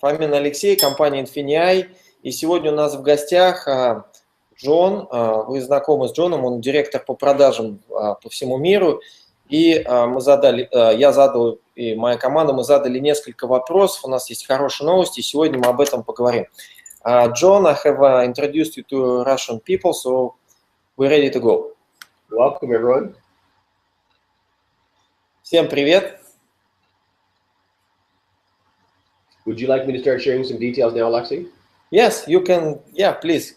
Фомин Алексей, компания INFINII. И сегодня у нас в гостях Джон. Вы знакомы с Джоном, он директор по продажам по всему миру. И я задал, и моя команда, мы задали несколько вопросов. У нас есть хорошие новости, и сегодня мы об этом поговорим. John, I have introduced you to Russian people, so we're ready to go. Welcome, everyone. Всем привет. Would you like me to start sharing some details now, Alexei? Yes, you can. Yeah, please.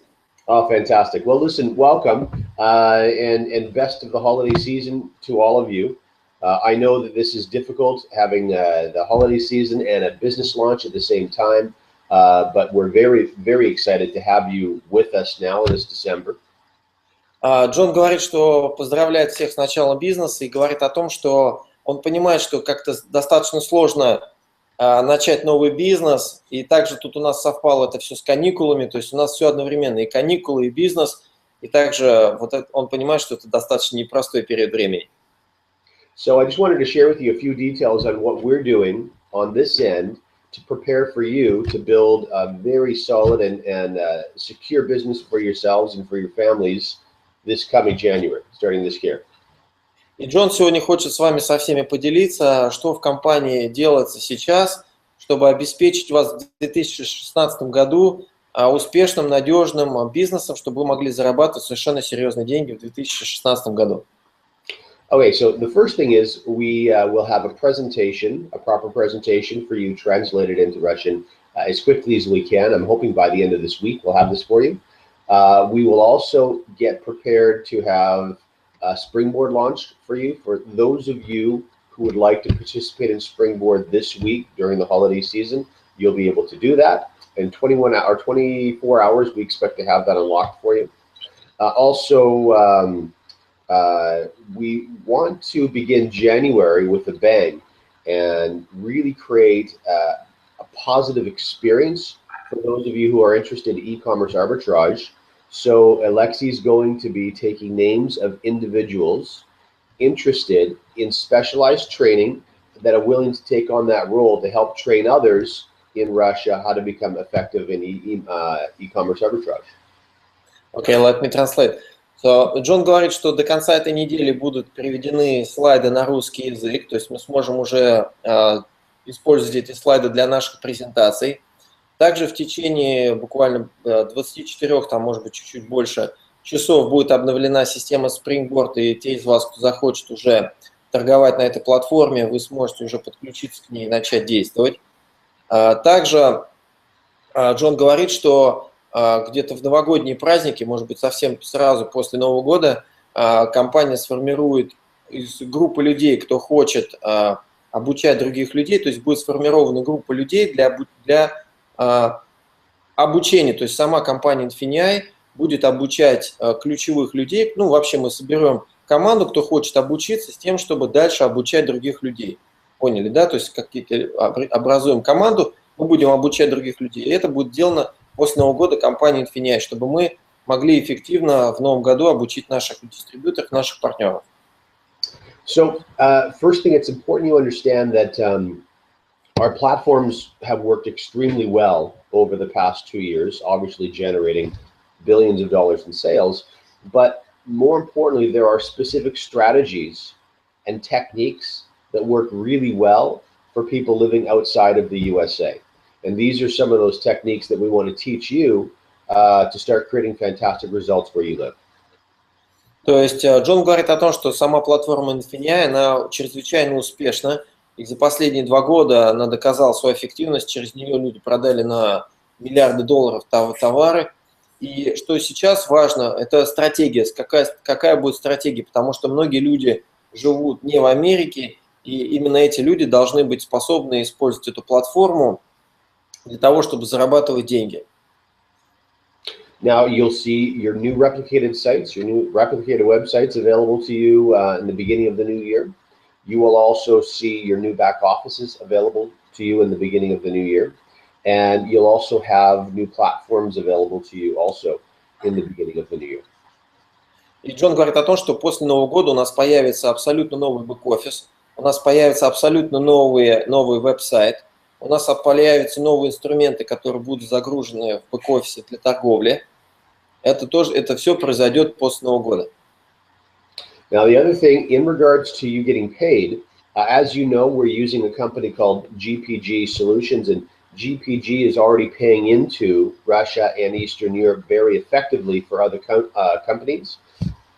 Oh, fantastic. Well, listen, welcome, and best of the holiday season to all of you. I know that this is difficult, having the holiday season and a business launch at the same time, but we're very, very excited to have you with us now this December. Джон говорит, что поздравляет всех с началом бизнеса и говорит о том, что он понимает, что как-то достаточно сложно начать новый бизнес, и также тут у нас совпало это все с каникулами, то есть у нас все одновременно, и каникулы, и бизнес, и также вот это, он понимает, что это достаточно непростой период времени. So I just wanted to share with you a few details on what we're doing on this end to prepare for you to build a very solid and secure business for yourselves and for your families this coming January, starting this year. И Джон сегодня хочет с вами со всеми поделиться, что в компании делается сейчас, чтобы обеспечить вас в 2016 году успешным, надежным бизнесом, чтобы вы могли зарабатывать совершенно серьезные деньги в 2016 году. Okay, so the first thing is we will have a presentation, a proper presentation for you translated into Russian as quickly as we can. I'm hoping by the end of this week we'll have this for you. We will also get prepared to have a Springboard launched for you. For those of you who would like to participate in Springboard this week during the holiday season, you'll be able to do that. In 21 or 24 hours, we expect to have that unlocked for you. We want to begin January with a bang and really create a positive experience for those of you who are interested in e-commerce arbitrage. So Alexei is going to be taking names of individuals interested in specialized training that are willing to take on that role to help train others in Russia how to become effective in e-commerce arbitrage. Okay, let me translate. So, Джон говорит, что до конца этой недели будут приведены слайды на русский язык, то есть мы сможем уже использовать эти слайды для наших презентаций. Также в течение буквально 24, там, может быть, чуть-чуть больше часов будет обновлена система Springboard, и те из вас, кто захочет уже торговать на этой платформе, вы сможете уже подключиться к ней и начать действовать. Также Джон говорит, что где-то в новогодние праздники, может быть, совсем сразу после Нового года, компания сформирует из группы людей, кто хочет обучать других людей, то есть будет сформирована группа людей для обучения, то есть сама компания INFINII будет обучать ключевых людей. Ну, вообще мы соберем команду, кто хочет обучиться, с тем, чтобы дальше обучать других людей. Поняли, да? То есть образуем команду, мы будем обучать других людей. И это будет сделано после Нового года компанией INFINII, чтобы мы могли эффективно в новом году обучить наших дистрибьюторов, наших партнеров. So, first thing, it's important you understand that our platforms have worked extremely well over the past 2 years, obviously generating billions of dollars in sales. But more importantly, there are specific strategies and techniques that work really well for people living outside of the USA. And these are some of those techniques that we want to teach you to start creating fantastic results where you live. То есть Джон говорит о том, что сама платформа INFINII, она чрезвычайно успешна. И за последние 2 года она доказала свою эффективность, через нее люди продали на миллиарды долларов товары. И что сейчас важно, это стратегия, какая будет стратегия, потому что многие люди живут не в Америке, и именно эти люди должны быть способны использовать эту платформу для того, чтобы зарабатывать деньги. Now you'll see your new replicated sites, your new replicated websites available to you in the beginning of the new year. You will also see your new back offices available to you in the beginning of the new year. And you'll also have new platforms available to you also in the beginning of the new year. И Джон говорит о том, что после Нового года у нас появится абсолютно новый бэк-офис, у нас появится абсолютно новый веб-сайт, у нас появятся новые инструменты, которые будут загружены в бэк-офисе для торговли. Это все произойдет после Нового года. Now, the other thing in regards to you getting paid, as you know, we're using a company called GPG Solutions, and GPG is already paying into Russia and Eastern Europe very effectively for other companies.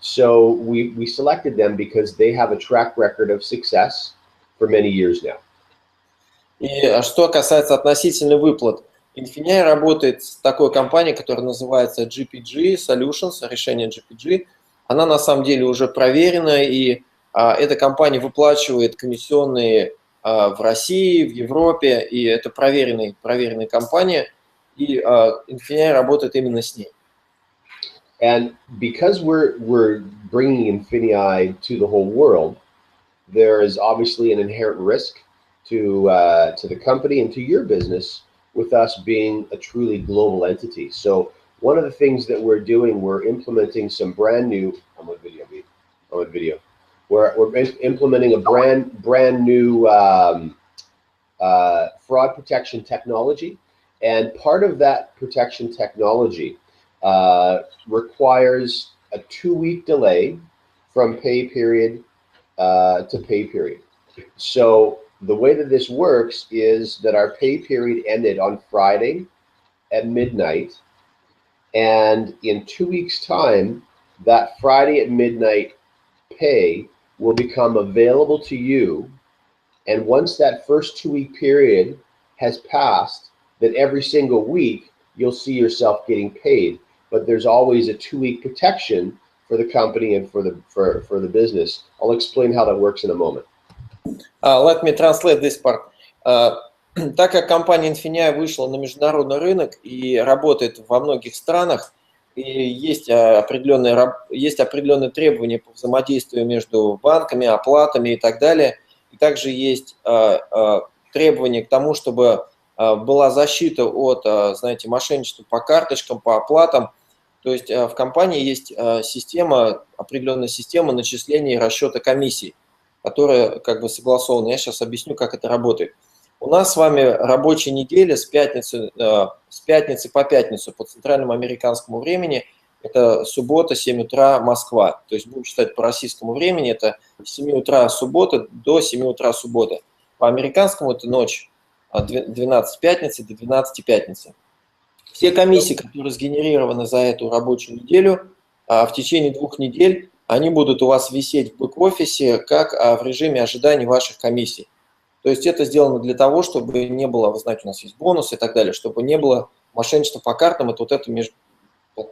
So we selected them because they have a track record of success for many years now. И что касается относительно выплат, INFINII работает с такой компанией, которая называется GPG Solutions, решение GPG. Она на самом деле уже проверена, и эта компания выплачивает комиссионные в России, в Европе, и это проверенная компания, и INFINII работает именно с ней. And because we're bringing INFINII to the whole world, there is obviously an inherent risk to the company and to your business with us being a truly global entity. So one of the things that we're doing, we're implementing some brand new. I'm on video. We're implementing a brand new fraud protection technology, and part of that protection technology requires a 2-week delay from pay period to pay period. So the way that this works is that our pay period ended on Friday at midnight, and in 2 weeks' time, that Friday at midnight pay will become available to you. And once that first 2-week period has passed, then every single week you'll see yourself getting paid. But there's always a 2-week protection for the company and for the business. I'll explain how that works in a moment. Let me translate this part. Так как компания INFINII вышла на международный рынок и работает во многих странах, и есть определенные требования по взаимодействию между банками, оплатами и так далее, и также есть требования к тому, чтобы была защита от, знаете, мошенничества по карточкам, по оплатам. То есть в компании есть определенная система начисления и расчета комиссий, которая как бы согласована. Я сейчас объясню, как это работает. У нас с вами рабочая неделя с пятницы по пятницу по центральному американскому времени. Это суббота, 7 утра, Москва. То есть будем считать по российскому времени, это с 7 утра субботы до 7 утра субботы. По американскому это ночь, 12 пятницы до 12 пятницы. Все комиссии, которые сгенерированы за эту рабочую неделю, в течение 2 недель, они будут у вас висеть в бэк-офисе, как в режиме ожидания ваших комиссий. То есть это сделано для того, чтобы не было, вы знаете, у нас есть бонусы и так далее, чтобы не было мошенничества по картам, это вот эта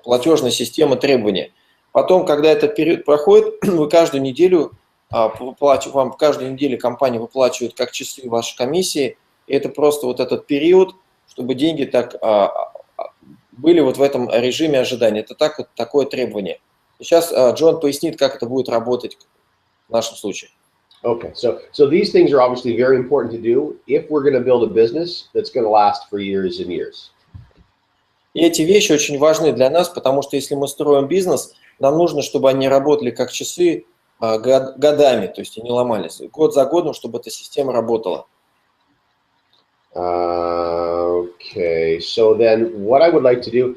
платежная система требований. Потом, когда этот период проходит, вы каждую неделю, вам каждую неделю компания выплачивает как часы вашей комиссии, и это просто вот этот период, чтобы деньги так были вот в этом режиме ожидания. Это такое требование. Сейчас Джон пояснит, как это будет работать в нашем случае. Okay, so these things are obviously very important to do if we're going to build a business that's going to last for years and years. И эти вещи очень важны для нас, потому что если мы строим бизнес, нам нужно, чтобы они работали как часы годами, то есть они ломались. Год за годом, чтобы эта система работала. Okay, so then what I would like to do,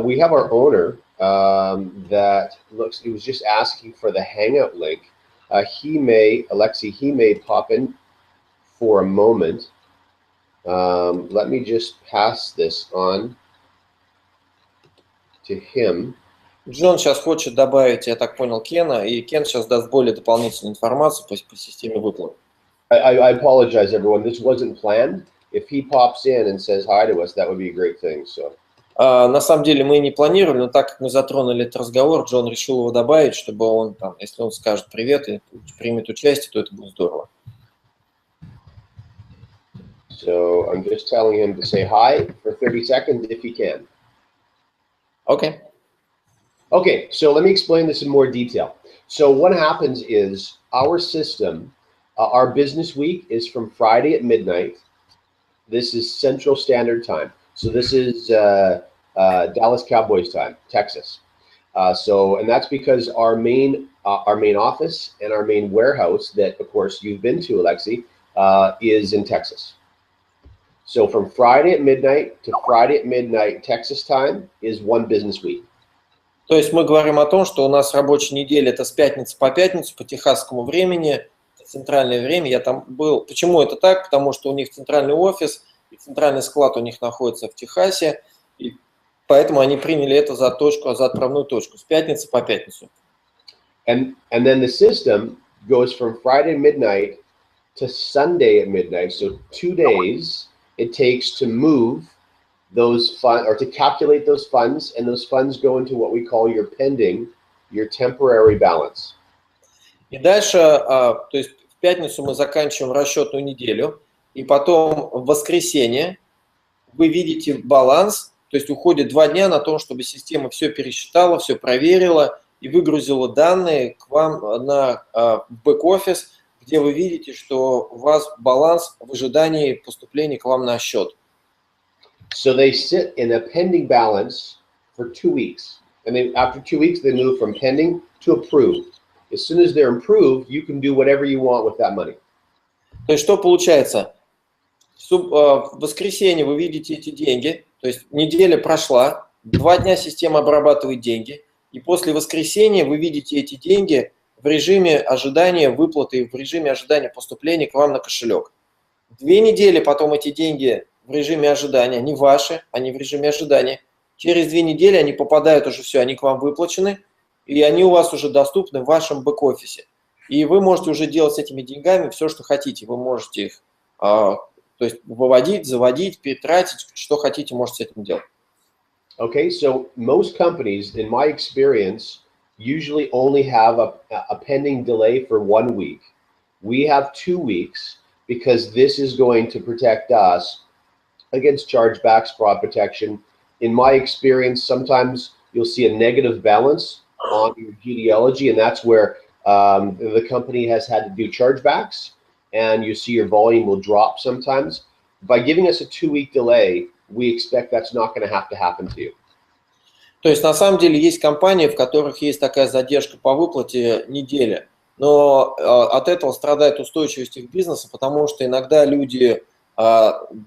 we have our owner that he was just asking for the Hangout link. Alexei, he may pop in for a moment. Let me just pass this on to him. Джон сейчас хочет добавить, я так понял, Кена, и Кен сейчас даст более дополнительную информацию по системе выплат. I apologize, everyone. This wasn't planned. If he pops in and says hi to us, that would be a great thing. So. На самом деле мы не планировали, но так как мы затронули этот разговор, Джон решил его добавить, чтобы он там, если он скажет привет и примет участие, то это будет здорово. So I'm just telling him to say hi for 30 seconds if he can. Okay. Okay, so let me explain this in more detail. So what happens is our system, our business week is from Friday at midnight. This is Central Standard Time. So this is Dallas Cowboys time, Texas. And that's because our main office and our main warehouse that, of course, you've been to, Alexei, is in Texas. So from Friday at midnight to Friday at midnight Texas time is one business week. То есть мы говорим о том, что у нас рабочая неделя это с пятницы по пятницу по техасскому времени, центральное время. Я там был. Почему это так? Потому что у них центральный офис и центральный склад у них находится в Техасе, и поэтому они приняли это за точку, за отправную точку с пятницы по пятницу. And then the system goes from Friday midnight to Sunday at midnight. So 2 days it takes to move those funds or to calculate those funds, and those funds go into what we call your pending, your temporary balance. И дальше, то есть в пятницу мы заканчиваем расчетную неделю, и потом в воскресенье вы видите баланс, то есть уходит 2 дня на то, чтобы система все пересчитала, все проверила и выгрузила данные к вам на бэк-офис, где вы видите, что у вас баланс в ожидании поступления к вам на счет. So they sit in a pending balance for 2 weeks. And then after 2 weeks, they move from pending to approved. As soon as they're approved, you can do whatever you want with that money. То есть что получается? В воскресенье вы видите эти деньги, то есть неделя прошла, 2 дня система обрабатывает деньги, и после воскресенья вы видите эти деньги в режиме ожидания выплаты, в режиме ожидания поступления к вам на кошелек. 2 недели потом эти деньги в режиме ожидания, не ваши, они в режиме ожидания. Через 2 недели они попадают уже все, они к вам выплачены, и они у вас уже доступны в вашем бэк-офисе. И вы можете уже делать с этими деньгами все, что хотите. Вы можете их то есть выводить, заводить, перетратить, что хотите, можете с этим делать. Okay, so most companies, in my experience, usually only have a pending delay for 1 week. We have 2 weeks because this is going to protect us against chargebacks, fraud protection. In my experience, sometimes you'll see a negative balance on your genealogy, and that's where the company has had to do chargebacks, and you see your volume will drop sometimes. By giving us a 2-week delay, we expect that's not going to happen to you. То есть на самом деле есть компании, в которых есть такая задержка по выплате недели, но от этого страдает устойчивость их бизнеса, потому что иногда люди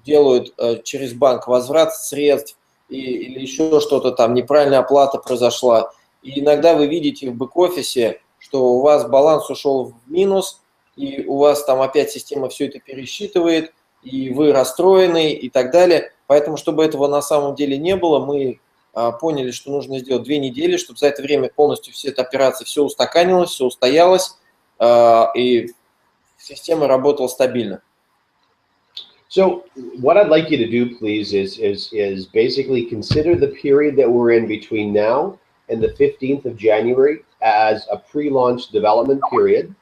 делают через банк возврат средств или еще что-то там, неправильная оплата произошла. И иногда вы видите в бэк-офисе, что у вас баланс ушел в минус, и у вас там опять система все это пересчитывает, и вы расстроены и так далее. Поэтому, чтобы этого на самом деле не было, мы поняли, что нужно сделать 2 недели, чтобы за это время полностью все эта операция, все устаканилось, все устоялось, и система работала стабильно. So what I'd like you to do, please, is basically consider the period that we're in between now and the 15th of January as a pre-launch development period,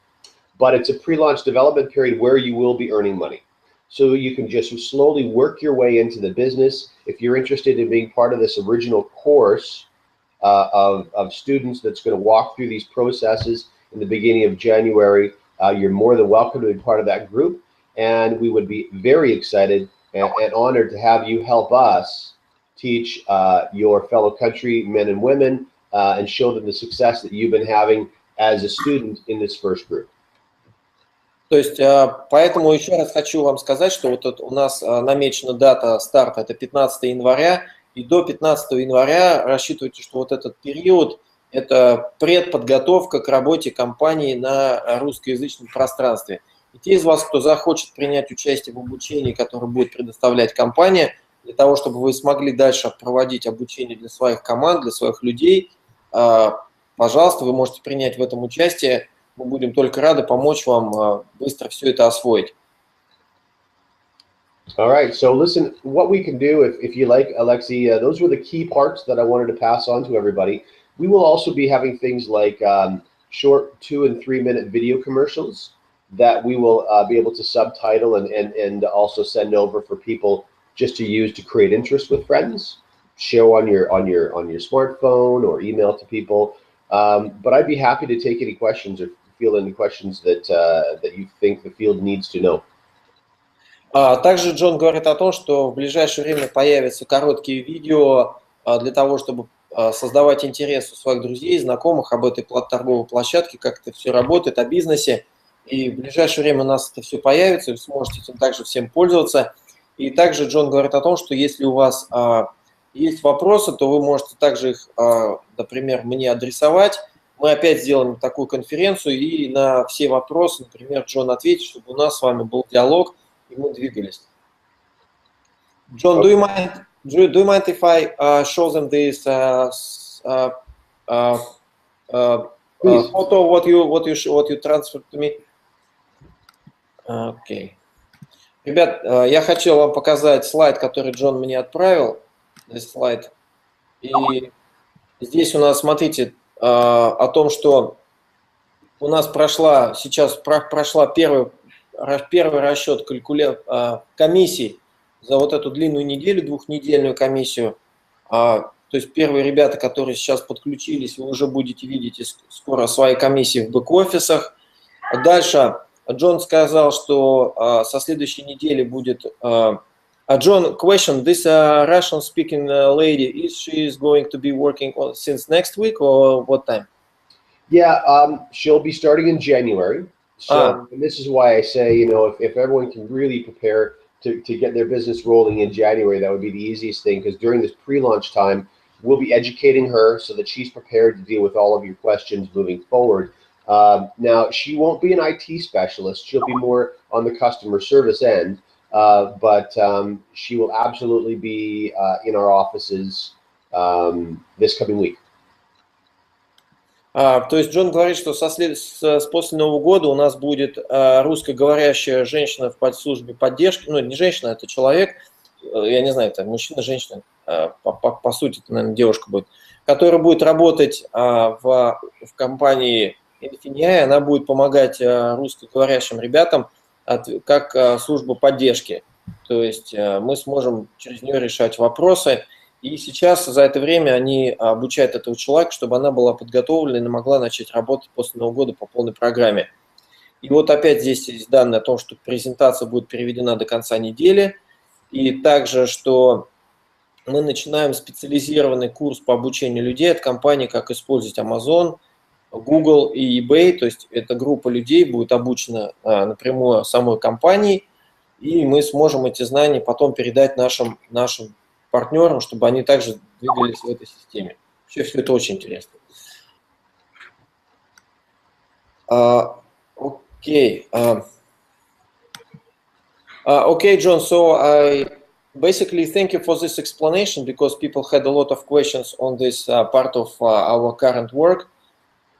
but it's a pre-launch development period where you will be earning money. So you can just slowly work your way into the business. If you're interested in being part of this original course of students that's going to walk through these processes in the beginning of January, you're more than welcome to be part of that group. And we would be very excited and honored to have you help us teach your fellow countrymen and women and show them the success that you've been having as a student in this first group. То есть, поэтому еще раз хочу вам сказать, что вот у нас намечена дата старта, это 15 января, и до 15 января рассчитывайте, что вот этот период – это предподготовка к работе компании на русскоязычном пространстве. И те из вас, кто захочет принять участие в обучении, которое будет предоставлять компания, для того, чтобы вы смогли дальше проводить обучение для своих команд, для своих людей, пожалуйста, вы можете принять в этом участие. Мы будем только рады помочь вам быстро все это освоить. All right, so listen, what we can do, if you like, Alexei, those were the key parts that I wanted to pass on to everybody. We will also be having things like short 2- and 3-minute video commercials that we will be able to subtitle and also send over for people just to use to create interest with friends, show on your smartphone or email to people. But I'd be happy to take any questions or field any questions that you think the field needs to know. Также Джон говорит о том, что в ближайшее время появятся короткие видео для того, чтобы создавать интерес у своих друзей, знакомых об этой торговой площадке, как это все работает, о бизнесе. И в ближайшее время у нас это все появится, вы сможете этим также всем пользоваться. И также Джон говорит о том, что если у вас есть вопросы, то вы можете также их, например, мне адресовать. Мы опять сделаем такую конференцию, и на все вопросы, например, Джон ответит, чтобы у нас с вами был диалог, и мы двигались. John, do you mind if I show them this photo what you transferred to me? Okay. Ребят, я хотел вам показать слайд, который Джон мне отправил. Здесь слайд. И здесь у нас, смотрите, о том, что у нас сейчас прошла первый расчет комиссий за вот эту длинную неделю, двухнедельную комиссию. То есть первые ребята, которые сейчас подключились, вы уже будете видеть скоро свои комиссии в бэк-офисах. Дальше Джон сказал, что со следующей недели будет... John, question, this Russian-speaking lady, is she going to be working since next week or what time? Yeah, she'll be starting in January. So and this is why I say, you know, if everyone can really prepare to get their business rolling in January, that would be the easiest thing, because during this pre-launch time, we'll be educating her so that she's prepared to deal with all of your questions moving forward. Now, she won't be an IT specialist. She'll be more on the customer service end. But she will absolutely be in our offices this coming week. То есть Джон говорит, что после Нового года у нас будет русскоговорящая женщина в службе поддержки, ну не женщина, это человек, я не знаю, это мужчина, женщина, по сути, это, наверное, девушка будет, которая будет работать в компании INFINII, она будет помогать русскоговорящим ребятам как служба поддержки. То есть мы сможем через нее решать вопросы. И сейчас за это время они обучают этого человека, чтобы она была подготовлена и могла начать работать после Нового года по полной программе. И вот опять здесь есть данные о том, что презентация будет переведена до конца недели. И также, что мы начинаем специализированный курс по обучению людей от компании, как использовать Amazon, Google и eBay, то есть эта группа людей будет обучена напрямую самой компанией, и мы сможем эти знания потом передать нашим партнерам, чтобы они также двигались в этой системе. Вообще все это очень интересно. Окей. Okay, John, so I basically thank you for this explanation, because people had a lot of questions on this part of our current work.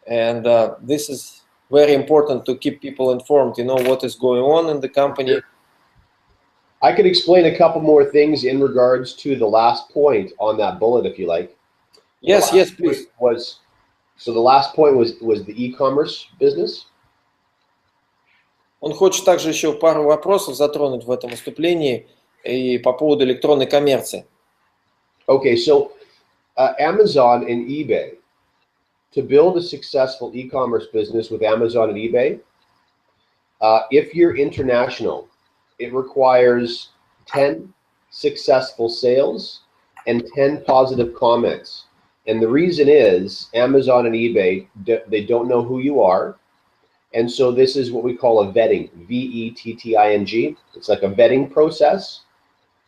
And this is very important to keep people informed, you know, what is going on in the company. I could explain a couple more things in regards to the last point on that bullet, if you like. Yes, please. So the last point was the e-commerce business. Он хочет также еще пару вопросов затронуть в этом выступлении и по поводу электронной коммерции. Okay, so Amazon and eBay. To build a successful e-commerce business with Amazon and eBay, if you're international, it requires 10 successful sales and 10 positive comments. And the reason is Amazon and eBay, they don't know who you are. And so this is what we call a vetting, V-E-T-T-I-N-G. It's like a vetting process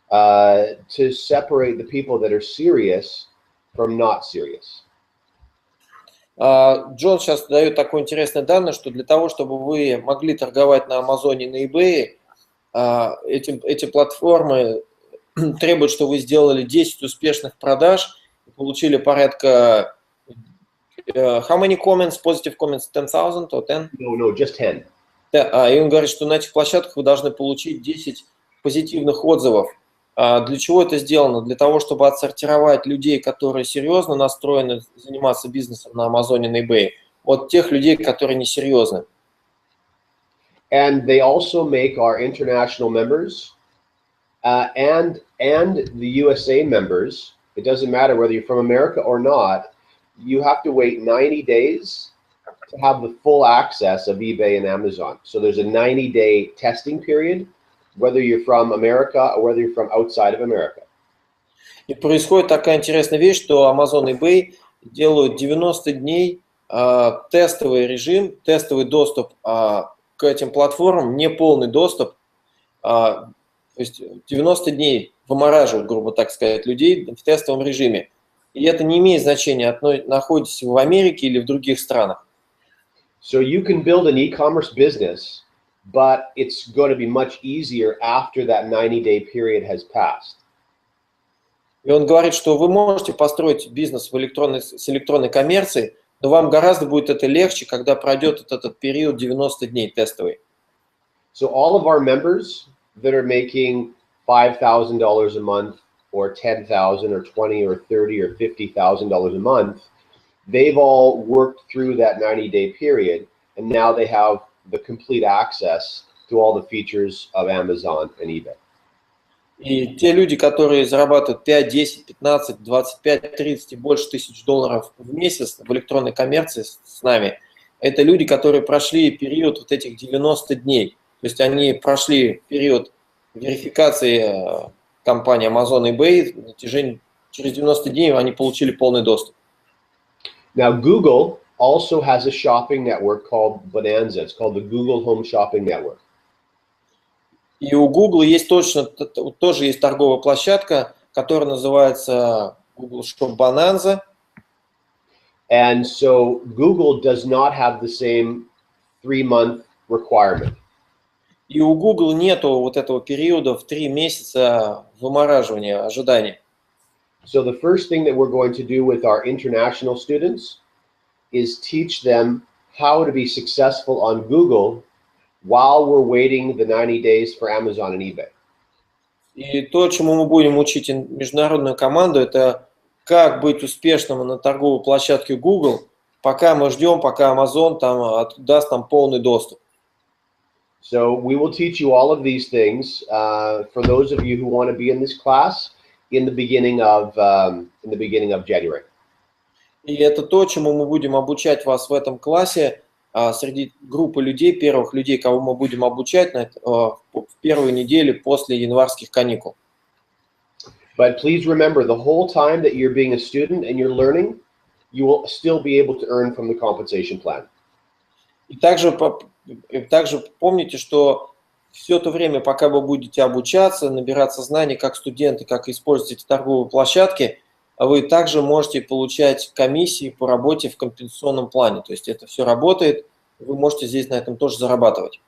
to separate the people that are serious from not serious. Джон сейчас дает такое интересное данное, что для того, чтобы вы могли торговать на Амазоне и на eBay, эти платформы требуют, чтобы вы сделали 10 успешных продаж и получили порядка... How many comments, positive comments, 10,000 or 10? No, just 10. Да, и он говорит, что на этих площадках вы должны получить 10 позитивных отзывов. Для чего это сделано? Для того, чтобы отсортировать людей, которые серьезно настроены заниматься бизнесом на Амазоне, на eBay, от тех людей, которые несерьезны. And they also make our international members and the USA members. It doesn't matter whether you're from America or not. You have to wait 90 days to have the full access of eBay and Amazon. So there's a 90-day testing period, whether you're from America or whether you're from outside of America. И происходит такая интересная вещь, что Amazon и eBay делают 90 дней тестовый режим, тестовый доступ к этим платформам, не полный доступ. То есть 90 дней вымораживают, грубо так сказать, людей в тестовом режиме. И это не имеет значения, находитесь вы в Америке или в других странах. So you can build an e-commerce business, but it's going to be much easier after that 90-day period has passed. И он говорит, что вы можете построить бизнес с электронной коммерцией, но вам гораздо будет это легче, когда пройдет этот период 90 дней тестовый. So all of our members that are making $5,000 a month, or $10,000, or $20,000, or $30,000, or $50,000 a month, they've all worked through that 90-day period, and now they have the complete access to all the features of Amazon and eBay. И те люди, которые зарабатывают 5, 10, 15, 25, 30 и больше тысяч долларов в месяц в электронной коммерции с нами, это люди, которые прошли период вот этих 90 дней. То есть они прошли период верификации компании Amazon и eBay, через 90 дней они получили полный доступ. Now, Google also has a shopping network called Bonanza. It's called the Google Home Shopping Network. И у Google есть тоже есть торговая площадка, которая называется Google Shop Bonanza. And so Google does not have the same 3-month requirement. И у Google нету вот этого периода в 3 месяца вымораживания, ожидания. So the first thing that we're going to do with our international students is teach them how to be successful on Google while we're waiting the 90 days for Amazon and eBay. И то, чему мы будем учить международную команду, это как быть успешным на торговой площадке Google, пока мы ждем, пока Amazon даст нам полный доступ. So we will teach you all of these things for those of you who want to be in this class in the beginning of January. И это то, чему мы будем обучать вас в этом классе среди группы людей, первых людей, кого мы будем обучать в первую неделю после январских каникул. But please remember, the whole time that you're being a student and you're learning, you will still be able to earn from the compensation plan. И также помните, что все то время, пока вы будете обучаться, набираться знаний как студенты, как использовать эти торговые площадки, вы также можете получать комиссии по работе в компенсационном плане. То есть это все работает, вы можете здесь на этом тоже зарабатывать.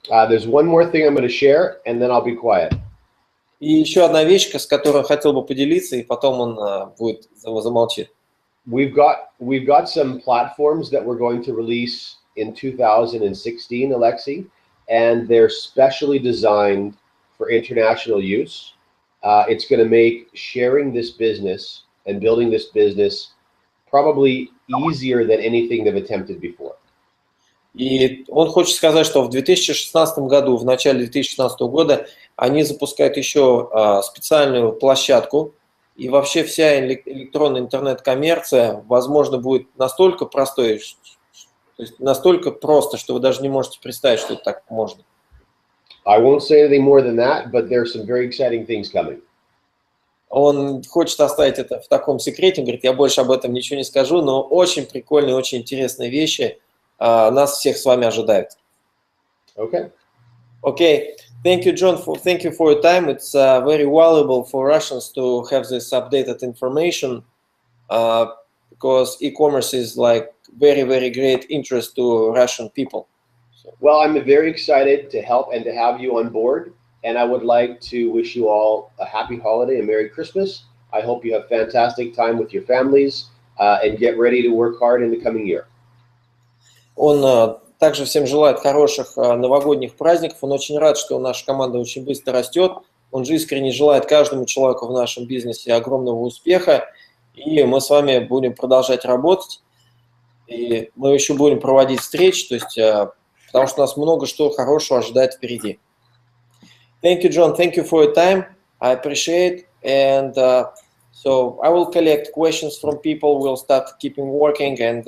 There's one more thing I'm going to share, and then I'll be quiet. И еще одна вещь, с которой я хотел бы поделиться, и потом он будет замолчит. We've got some platforms that we're going to release in 2016, Alexi, and they're specially designed for international use. It's going to make sharing this business and building this business probably easier than anything they've attempted before. И он хочет сказать, что в 2016 году, в начале 2016 года, они запускают еще специальную площадку, и вообще вся электронная интернет-коммерция, возможно, будет настолько простой, то есть настолько просто, что вы даже не можете представить, что это так можно. I won't say anything more than that, but there's some very exciting things coming. Он хочет оставить это в таком секрете, он говорит, я больше об этом ничего не скажу, но очень прикольные, очень интересные вещи нас всех с вами ожидают. Okay. Okay. Thank you, John. Thank you for your time. It's very valuable for Russians to have this updated information because e-commerce is like very, very great interest to Russian people. Well, I'm very excited to help and to have you on board. And I would like to wish you all a happy holiday and Merry Christmas. I hope you have fantastic time with your families and get ready to work hard in the coming year. Он также всем желает хороших новогодних праздников. Он очень рад, что наша команда очень быстро растет. Он же искренне желает каждому человеку в нашем бизнесе огромного успеха. И мы с вами будем продолжать работать. И мы еще будем проводить встречи, то есть, потому что нас много что хорошего ожидает впереди. Thank you, John. Thank you for your time. I appreciate it. And so I will collect questions from people. We'll start keeping working. And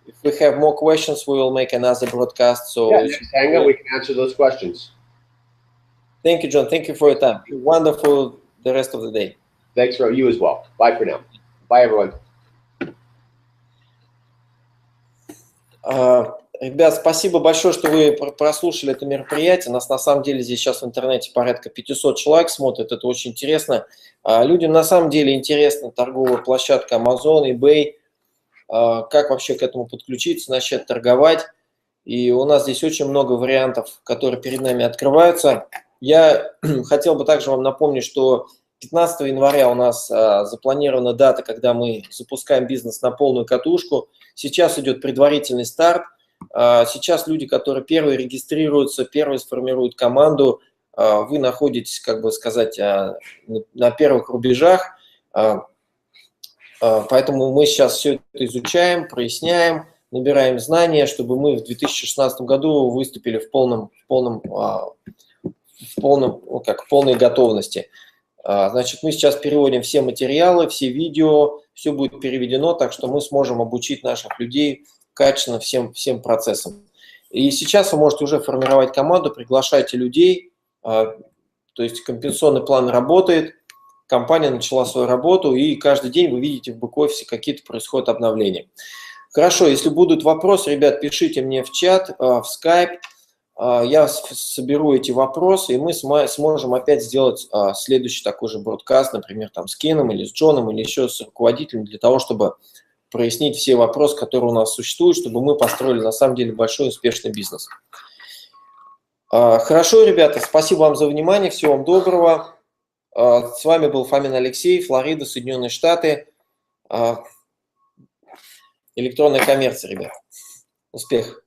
if we have more questions, we will make another broadcast. So yeah, next hangout, we can answer those questions. Thank you, John. Thank you for your time. Wonderful the rest of the day. Thanks for you as well. Bye for now. Bye, everyone. Ребят, спасибо большое, что вы прослушали это мероприятие. Нас на самом деле здесь сейчас в интернете порядка 500 человек смотрят. Это очень интересно. Людям на самом деле интересна торговая площадка Amazon, eBay. Как вообще к этому подключиться, начать торговать. И у нас здесь очень много вариантов, которые перед нами открываются. Я хотел бы также вам напомнить, что 15 января у нас запланирована дата, когда мы запускаем бизнес на полную катушку. Сейчас идет предварительный старт. Сейчас люди, которые первые регистрируются, первые сформируют команду, вы находитесь, как бы сказать, на первых рубежах. Поэтому мы сейчас все это изучаем, проясняем, набираем знания, чтобы мы в 2016 году выступили в полной готовности. Значит, мы сейчас переводим все материалы, все видео, все будет переведено, так что мы сможем обучить наших людей качественно всем процессам. И сейчас вы можете уже формировать команду, приглашайте людей, то есть компенсационный план работает, компания начала свою работу, и каждый день вы видите в бэк-офисе какие-то происходят обновления. Хорошо, если будут вопросы, ребят, пишите мне в чат, в Skype. Я соберу эти вопросы, и мы сможем опять сделать следующий такой же бродкаст, например, там с Кеном или с Джоном, или еще с руководителем, для того, чтобы прояснить все вопросы, которые у нас существуют, чтобы мы построили на самом деле большой успешный бизнес. Хорошо, ребята, спасибо вам за внимание, всего вам доброго. С вами был Фомин Алексей, Флорида, Соединенные Штаты. Электронная коммерция, ребят. Успех!